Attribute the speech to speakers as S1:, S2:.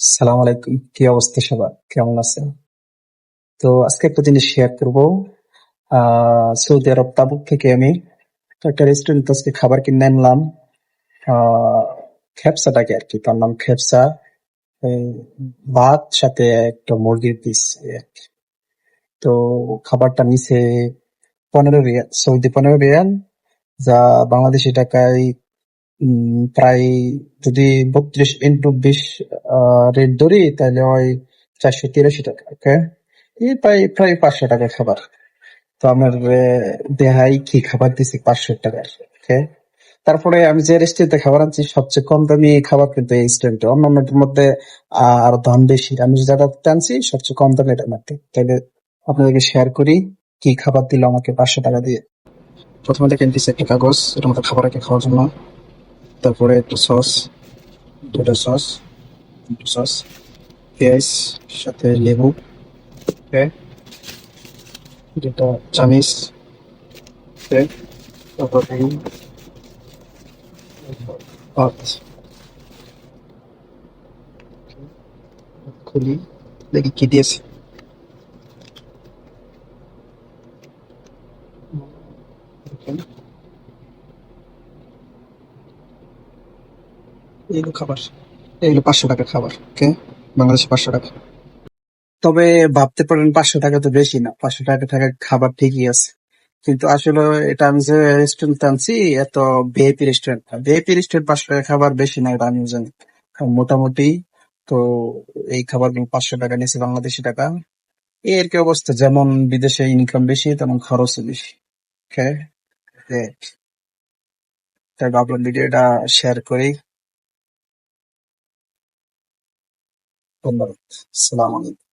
S1: সালাম আলাইকুম, কি অবস্থা সবার, কেমন আছেন? তো আজকে একটা জিনিস শেয়ার করব। সৌদি আরব তাবুক থেকে আমি একটা রেস্টুরেন্ট আজকে খাবার কিনে আনলাম। আহ খেপসাটাকে আর কি, তার নাম খেপসা। এই ভাত সাথে একটা মুরগির পিস। তো খাবারটা নিচে 15 রিয়াল, সৌদি 15 রিয়াল, যা বাংলাদেশি টাকায় প্রায়, যদি 32 × 20 রেট ধরি তাহলে হয় 483 টাকা। ওকে, এই প্রায় প্রায় 500 টাকা খাবার। তো আমার দেহাই কি খাবার দিছি 500 টাকার। ওকে, তারপরে আমি যে রেস্টুরেন্টে খাবার আনছি সবচেয়ে কম দামি খাবার, কিন্তু এই রেস্টুরেন্টে অন্যান্যদের মধ্যে আর দাম বেশি। আমি যেটা আনছি সবচেয়ে কম দামে এটা মাত্র। তাহলে আপনাদেরকে শেয়ার করি কি খাবার দিল আমাকে 500 টাকা দিয়ে। প্রথমে দেখেন দিচ্ছে একটা কাগজ, এটার মধ্যে খাবার রেখে খাওয়ার জন্য। তারপরে একটু সস, দুটো সস, দুটো সস, পেঁয়াজ, সাথে লেবু, ওকে, দুটো চামিচ, ওকে, তারপরে ভাত খুলি, দেখি কি দিয়েছে। দেখেন, এইগুলো খাবার, এইগুলো 500 টাকার খাবার। ওকে, বাংলাদেশে 500 টাকা। তবে ভাবতে পারেন 500 টাকা তো বেশি না, 500 টাকা টাকার খাবার ঠিকই আছে, কিন্তু আসলে এটা আমি যে রেস্টুরেন্ট আনছি এত ভিআইপি রেস্টুরেন্ট না। ভিআইপি রেস্টুরেন্ট 500 টাকা খাবার বেশি না, এটা আমিও জানি। কারণ মোটামুটি তো এই খাবার 500 টাকা নিয়েছে বাংলাদেশি টাকা। এই আর কি অবস্থা, যেমন বিদেশে ইনকাম বেশি তেমন খরচও বেশি। ওকে, তাই ভাবলাম ভিডিওটা শেয়ার করি। ধন্যবাদ, সালাম আলাইকুম।